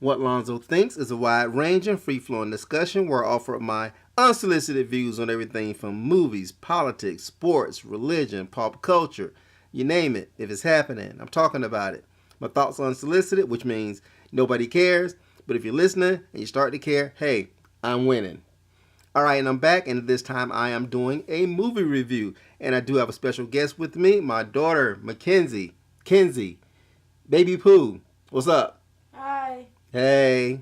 What Lonzo Thinks is a wide-ranging, free-flowing discussion where I offer my unsolicited views on everything from movies, politics, sports, religion, pop culture, you name it. If it's happening, I'm talking about it. My thoughts are unsolicited, which means nobody cares. But if you're listening and you start to care, hey, I'm winning. All right, and I'm back, and this time I am doing a movie review. And I do have a special guest with me, my daughter, Mackenzie. Kenzie, Baby Pooh. What's up? Hi. Hey.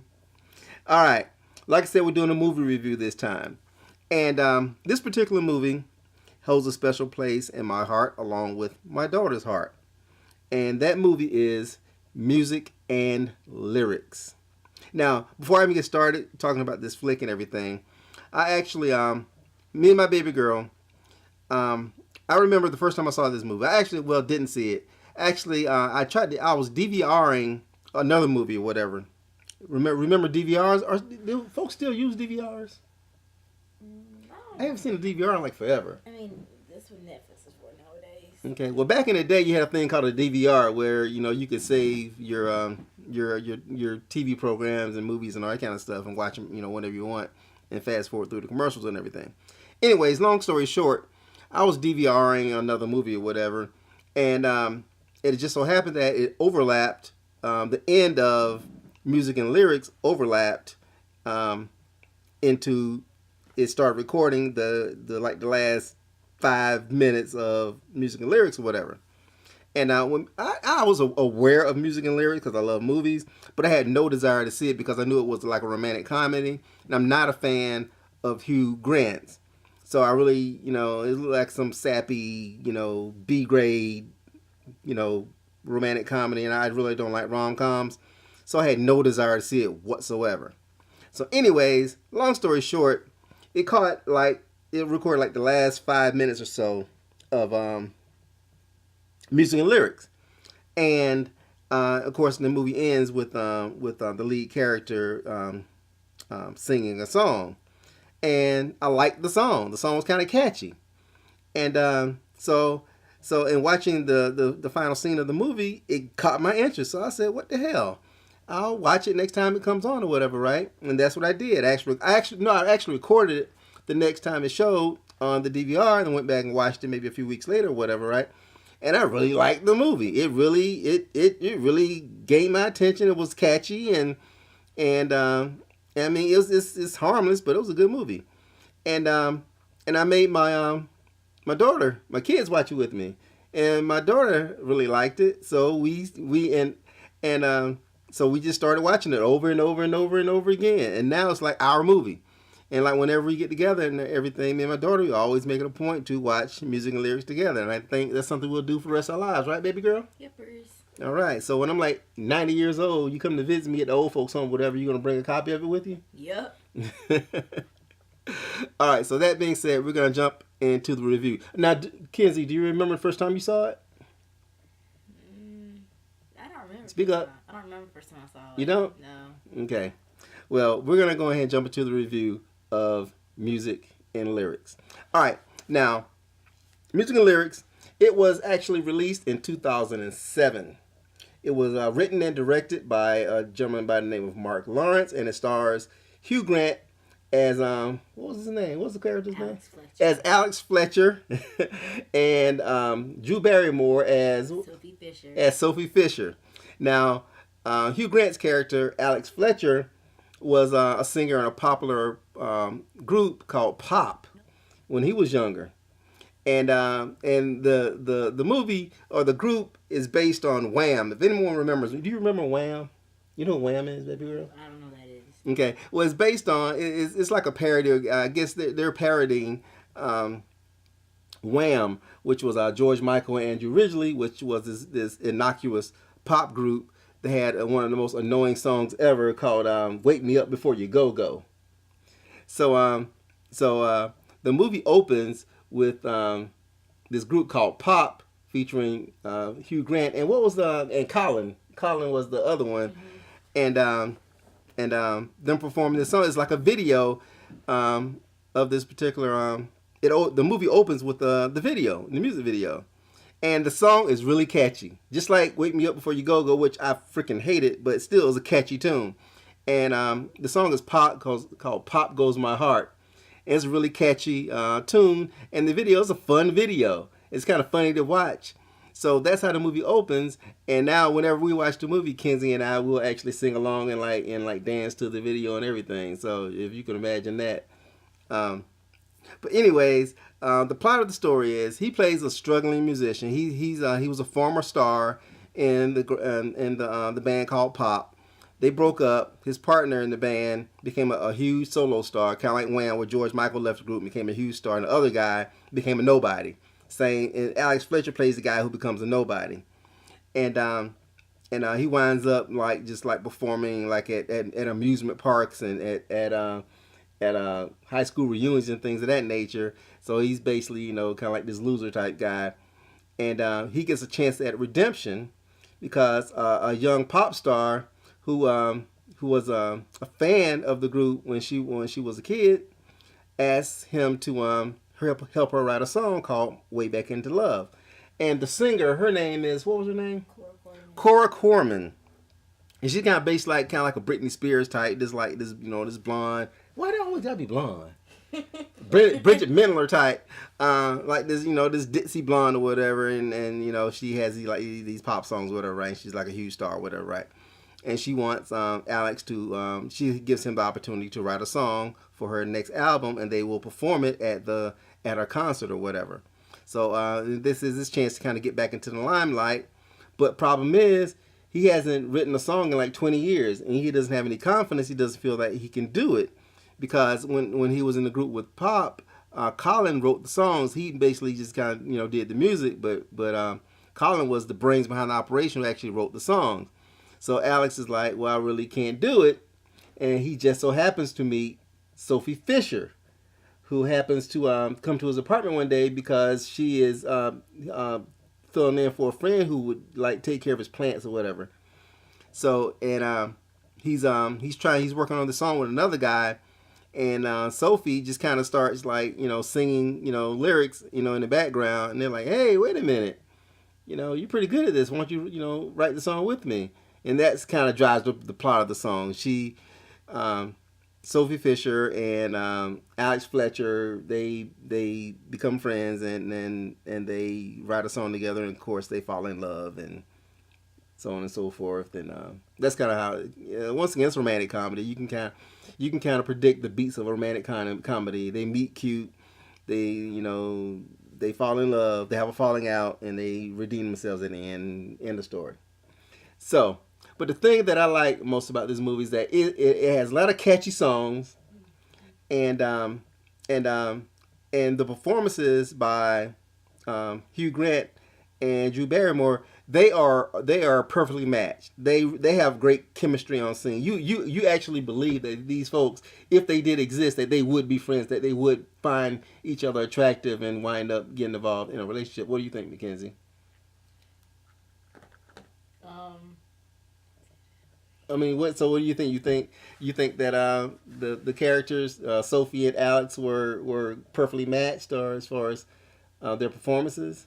All right. Like I said, we're doing a movie review this time. And this particular movie holds a special place in my heart along with my daughter's heart. And that movie is Music and Lyrics. Now, before I even get started talking about this flick and everything, I actually, me and my baby girl, I remember the first time I saw this movie. I actually, didn't see it. Actually, I was DVRing another movie or whatever. Remember DVRs? Do folks still use DVRs? I haven't seen a DVR in like forever. I mean, that's what Netflix is for nowadays. Okay, well back in the day, you had a thing called a DVR where you could save your TV programs and movies and all that kind of stuff and watch them whenever you want and fast forward through the commercials and everything. Anyways, long story short, I was DVRing another movie or whatever, and it just so happened that it overlapped. The end of Music and Lyrics overlapped into it started recording the last 5 minutes of Music and Lyrics or whatever. And when I was aware of Music and Lyrics because I love movies, but I had no desire to see it because I knew it was like a romantic comedy, and I'm not a fan of Hugh Grant. So I really, it looked like some sappy, B grade, romantic comedy, and I really don't like rom-coms. So I had no desire to see it whatsoever. So anyways, long story short, it recorded like the last 5 minutes or so of Music and Lyrics. And of course the movie ends with the lead character singing a song. And I liked the song. The song was kind of catchy. And so in watching the final scene of the movie, it caught my interest. So I said, what the hell? I'll watch it next time it comes on or whatever, right? And that's what I did. I actually recorded it the next time it showed on the DVR and went back and watched it maybe a few weeks later or whatever, right? And I really liked the movie. It really gained my attention. It was catchy and I mean it's harmless, but it was a good movie. And I made my kids watch it with me, and my daughter really liked it. So so we just started watching it over and over and over and over again. And now it's like our movie. And like whenever we get together and everything, me and my daughter, we always make it a point to watch Music and Lyrics together. And I think that's something we'll do for the rest of our lives, right, baby girl? Yippers. All right. So when I'm like 90 years old, you come to visit me at the old folks' home, whatever, you're going to bring a copy of it with you? Yep. All right. So that being said, we're going to jump into the review. Now, Kenzie, do you remember the first time you saw it? I don't remember. Speak up. I don't remember the first time I saw it. You don't? No. Okay. Well, we're going to go ahead and jump into the review of Music and Lyrics. All right. Now, Music and Lyrics, it was actually released in 2007. It was written and directed by a gentleman by the name of Mark Lawrence, and it stars Hugh Grant as, what was his name? What was the character's name? Fletcher. As Alex Fletcher, and Drew Barrymore as Sophie Fisher. Now, Hugh Grant's character, Alex Fletcher, was a singer in a popular group called Pop when he was younger, and the movie or the group is based on Wham. If anyone remembers, do you remember Wham? You know what Wham is, baby girl? I don't know what that is. Okay, well it's based on it's like a parody. I guess they're parodying Wham, which was George Michael and Andrew Ridgeley, which was this innocuous pop group. They had one of the most annoying songs ever called "Wake Me Up Before You Go Go." So the movie opens with this group called Pop featuring Hugh Grant and and Colin. Colin was the other one, and them performing this song. It's like a video of this particular. The movie opens with the video, the music video, And the song is really catchy. Just like Wake Me Up Before You Go Go, which I freaking hated, but still is a catchy tune. And the song is called Pop Goes My Heart. And it's a really catchy tune. And the video is a fun video. It's kind of funny to watch. So that's how the movie opens. And now whenever we watch the movie, Kenzie and I will actually sing along and like dance to the video and everything. So if you can imagine that. But anyways, the plot of the story is he plays a struggling musician. He was a former star in the band called Pop. They broke up. His partner in the band became a huge solo star, kind of like Wham, where George Michael left the group and became a huge star, and the other guy became a nobody. And Alex Fletcher plays the guy who becomes a nobody, and he winds up just performing at amusement parks and at high school reunions and things of that nature. So he's basically kind of like this loser type guy, and he gets a chance at redemption because a young pop star who was a fan of the group when she was a kid asked him to help her write a song called Way Back Into Love. And the singer, her name is, what was her name? Cora Corman. And she's kind of based kind of like a Britney Spears type, this blonde. Why they always gotta be blonde? Bridget Mendler type, like this ditzy blonde or whatever, and she has these pop songs or whatever, right? And she's like a huge star or whatever, right? And she wants Alex to, she gives him the opportunity to write a song for her next album, and they will perform it at her concert or whatever. So this is his chance to kind of get back into the limelight. But problem is, he hasn't written a song in like 20 years, and he doesn't have any confidence. He doesn't feel that he can do it because when he was in the group with Pop, Colin wrote the songs. He basically just kind of did the music, but Colin was the brains behind the operation who actually wrote the songs. So Alex is like, well, I really can't do it, and he just so happens to meet Sophie Fisher, who happens to come to his apartment one day because she is filling in for a friend who would take care of his plants or whatever. So he's working on the song with another guy, and Sophie just kind of starts singing lyrics in the background, and they're like, hey, wait a minute, you're pretty good at this. Why don't you write the song with me? And that's kind of drives the plot of the song. Sophie Fisher and Alex Fletcher, they become friends, and they write a song together, and of course they fall in love, and so on and so forth. And that's kind of how. Once again, it's romantic comedy. You can kind of predict the beats of a romantic kind of comedy. They meet cute, they fall in love, they have a falling out, and they redeem themselves in the end. End of story. So. But the thing that I like most about this movie is that it has a lot of catchy songs, and the performances by Hugh Grant and Drew Barrymore, they are perfectly matched. They have great chemistry on scene. You actually believe that these folks, if they did exist, that they would be friends, that they would find each other attractive and wind up getting involved in a relationship. What do you think, Mackenzie? I mean, what do you think? You think that the characters Sophie and Alex were perfectly matched, or as far as their performances?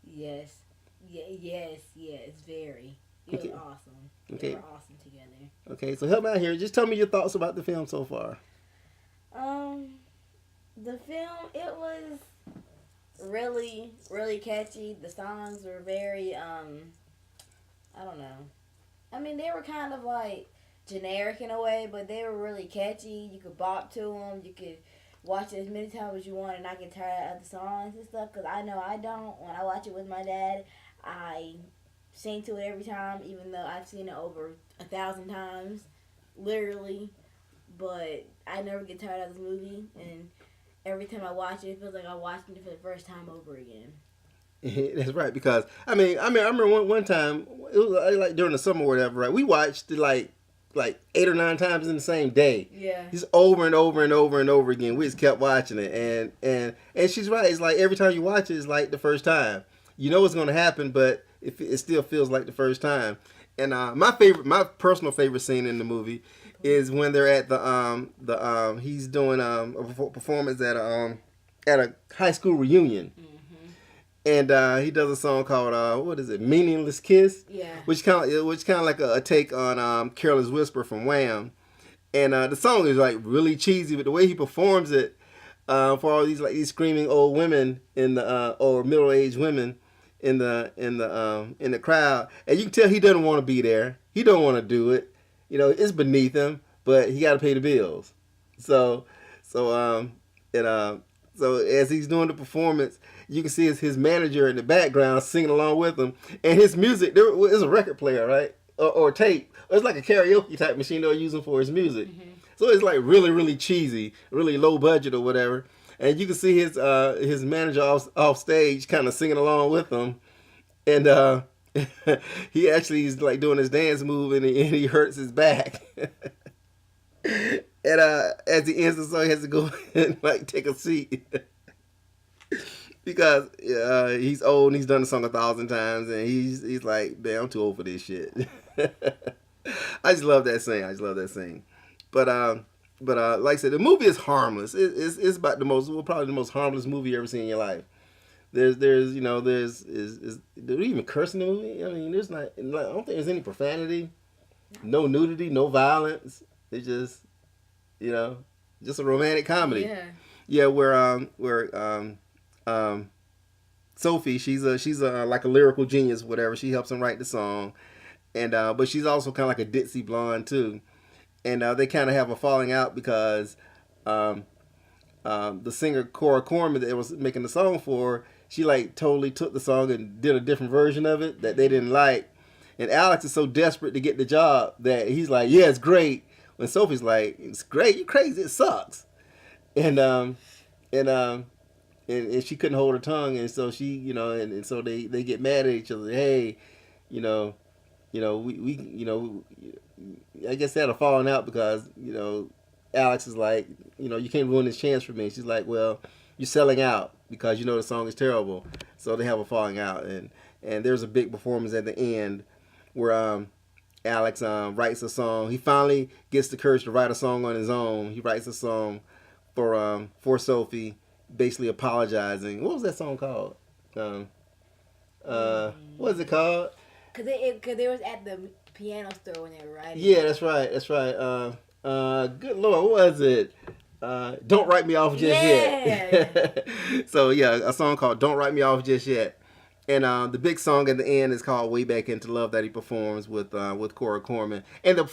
Yes, yes, very. It was awesome. Okay. They were awesome together. Okay, so help me out here. Just tell me your thoughts about the film so far. The film, it was really, really catchy. The songs were very I don't know. I mean, they were kind of generic in a way, but they were really catchy. You could bop to them. You could watch it as many times as you want and not get tired of the songs and stuff. Because I know I don't. When I watch it with my dad, I sing to it every time, even though I've seen it over 1,000 times, literally. But I never get tired of this movie, and every time I watch it, it feels like I'm watching it for the first time over again. That's right, because I remember one time, it was during the summer or whatever, right? We watched it like 8 or 9 times in the same day. Yeah. Just over and over and over and over again. We just kept watching it, and she's right. It's like every time you watch it, it's like the first time. You know what's going to happen, but it still feels like the first time. And my personal favorite scene in the movie is when they're at he's doing a performance at a high school reunion. and he does a song called what is it, "Meaningless Kiss," Yeah. which kind of like a take on "Careless Whisper" from Wham. And the song is like really cheesy, but the way he performs it for all these like these screaming old women in the or middle aged women in the crowd, and you can tell he doesn't want to be there. He don't want to do it. It's beneath him, but he got to pay the bills. So so and so as he's doing the performance, you can see his manager in the background singing along with him, and his music there is a record player, right, or tape. It's like a karaoke type machine they're using for his music. Mm-hmm. So it's like really, really cheesy, really low budget or whatever. And you can see his manager off stage kind of singing along with him. And he actually is like doing his dance move and he hurts his back. And as he ends the song, he has to go and like take a seat. Because he's old and he's done the song 1,000 times and he's like, man, I'm too old for this shit. I just love that scene. But like I said, the movie is harmless. It's about probably the most harmless movie you ever seen in your life. There's is there even curse in the movie? I mean, there's not. I don't think there's any profanity, no nudity, no violence. It's just a romantic comedy. Yeah. Yeah, where Sophie, she's a like a lyrical genius, whatever. She helps him write the song, and but she's also kind of like a ditzy blonde too. And they kind of have a falling out because the singer Cora Corman that was making the song for, she like totally took the song and did a different version of it that they didn't like. And Alex is so desperate to get the job that he's like, yeah, it's great. When Sophie's like, it's great, you crazy, it sucks. And and she couldn't hold her tongue, and so she, and so they get mad at each other. Hey, you know, we I guess they had a falling out because Alex is like, you can't ruin this chance for me. She's like, well, you're selling out because the song is terrible. So they have a falling out, and there's a big performance at the end where Alex writes a song. He finally gets the courage to write a song on his own. He writes a song for Sophie, basically apologizing. What was that song called? What is it called? Cause they was at the piano store when they were writing. Yeah, that's right. Good Lord, what was it? Don't Write Me Off Just Yet. So yeah, a song called Don't Write Me Off Just Yet. And the big song at the end is called Way Back Into Love that he performs with Cora Corman. And the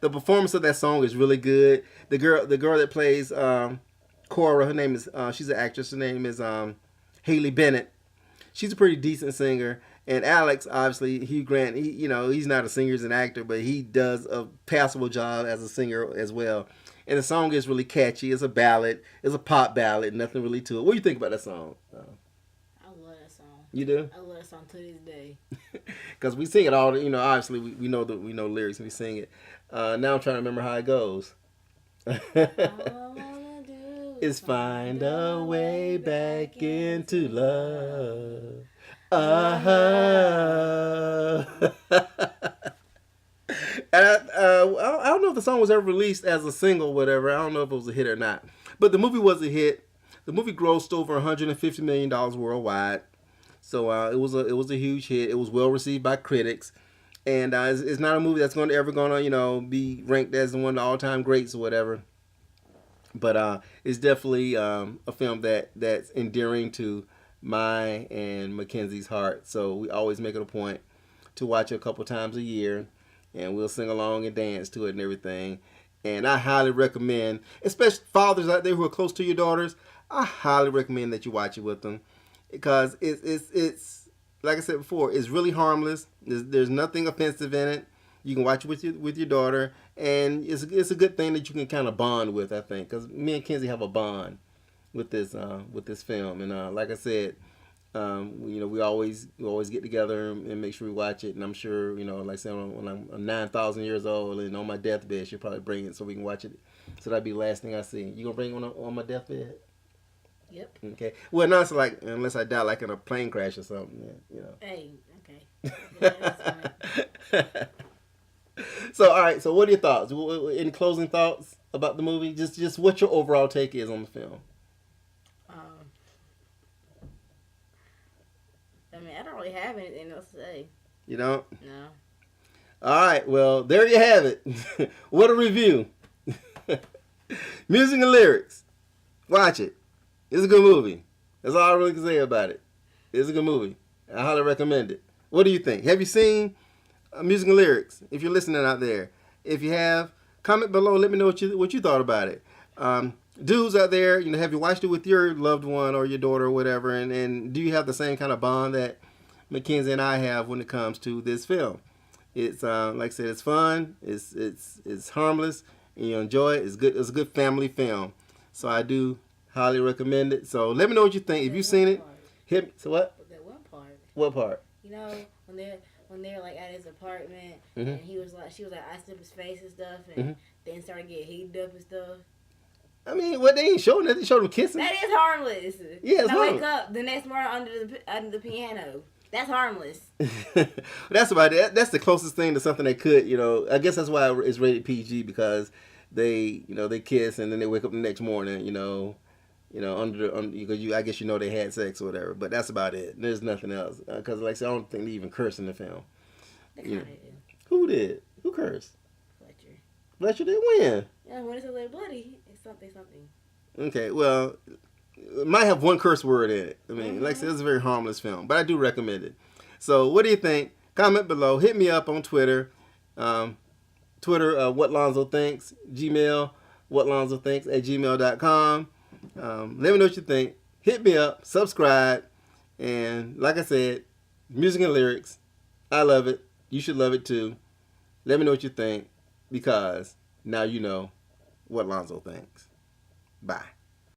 performance of that song is really good. The girl that plays Cora, her name is she's an actress. Her name is Haley Bennett. She's a pretty decent singer. And Alex, obviously, Hugh Grant, he's not a singer, he's an actor, but he does a passable job as a singer as well. And the song is really catchy. It's a ballad. It's a pop ballad. Nothing really to it. What do you think about that song? I love that song. You do? I love that song to this day. Because we sing it all. Obviously we know lyrics and we sing it. Now I'm trying to remember how it goes. All I wanna do is find a way back into love. Uh-huh. And I don't know if the song was ever released as a single or whatever. I don't know if it was a hit or not. But the movie was a hit. The movie grossed over $150 million worldwide. So it was a huge hit. It was well received by critics. And it's not a movie that's ever going to be ranked as one of the all-time greats or whatever. But it's definitely a film that's endearing to my and Mackenzie's heart. So we always make it a point to watch it a couple times a year, and we'll sing along and dance to it and everything. And I highly recommend, especially fathers out there who are close to your daughters, I highly recommend that you watch it with them, because it's like I said before, it's really harmless. There's nothing offensive in it. You can watch it with your daughter, and it's a good thing that you can kind of bond with, I think, because me and Kenzie have a bond with this film. And like I said, we always get together and make sure we watch it. And I'm sure, like I said, when I'm 9,000 years old and on my deathbed, she'll probably bring it so we can watch it. So that'd be the last thing I see. You gonna bring it on my deathbed? Yep. Okay. Well, not so like unless I die like in a plane crash or something. Hey. Okay. Yeah, So all right. So what are your thoughts? Any closing thoughts about the movie? Just what your overall take is on the film. really have anything else to say. You don't? No. All right. Well, there you have it. What a review. Music and lyrics. Watch it. It's a good movie. That's all I really can say about it. It's a good movie. I highly recommend it. What do you think? Have you seen Music and Lyrics? If you're listening out there, if you have, comment below. Let me know what you thought about it. Dudes out there, have you watched it with your loved one or your daughter or whatever? And do you have the same kind of bond that Mackenzie and I have when it comes to this film? It's like I said, it's fun. It's harmless, and you enjoy it. It's good. It's a good family film. So I do highly recommend it. So let me know what you think. If you've seen it, hit me. So what? That one part. What part? When they're like at his apartment, Mm-hmm. and she was like icing up his face and stuff, and then started getting heated up and stuff. I mean, what, they ain't showing that. They showed them kissing. That is harmless. Yeah, it's I wake harmless. up the next morning under the piano. That's harmless. That's about it. That's the closest thing to something they could, I guess that's why it's rated PG, because they kiss and then they wake up the next morning, because I guess they had sex or whatever. But that's about it. There's nothing else. Because like I said, I don't think they even curse in the film. They kind of did. Who did? Who cursed? Fletcher. Fletcher did when? Yeah, when it's a little bloody, it's something. Okay, well, it might have one curse word in it. I mean, like I said, it's a very harmless film, but I do recommend it. So, what do you think? Comment below. Hit me up on Twitter. Twitter, What Lonzo Thinks. Gmail, whatlonzothinks@gmail.com. Let me know what you think. Hit me up. Subscribe. And like I said, Music and Lyrics. I love it. You should love it too. Let me know what you think, because now you know what Lonzo thinks. Bye.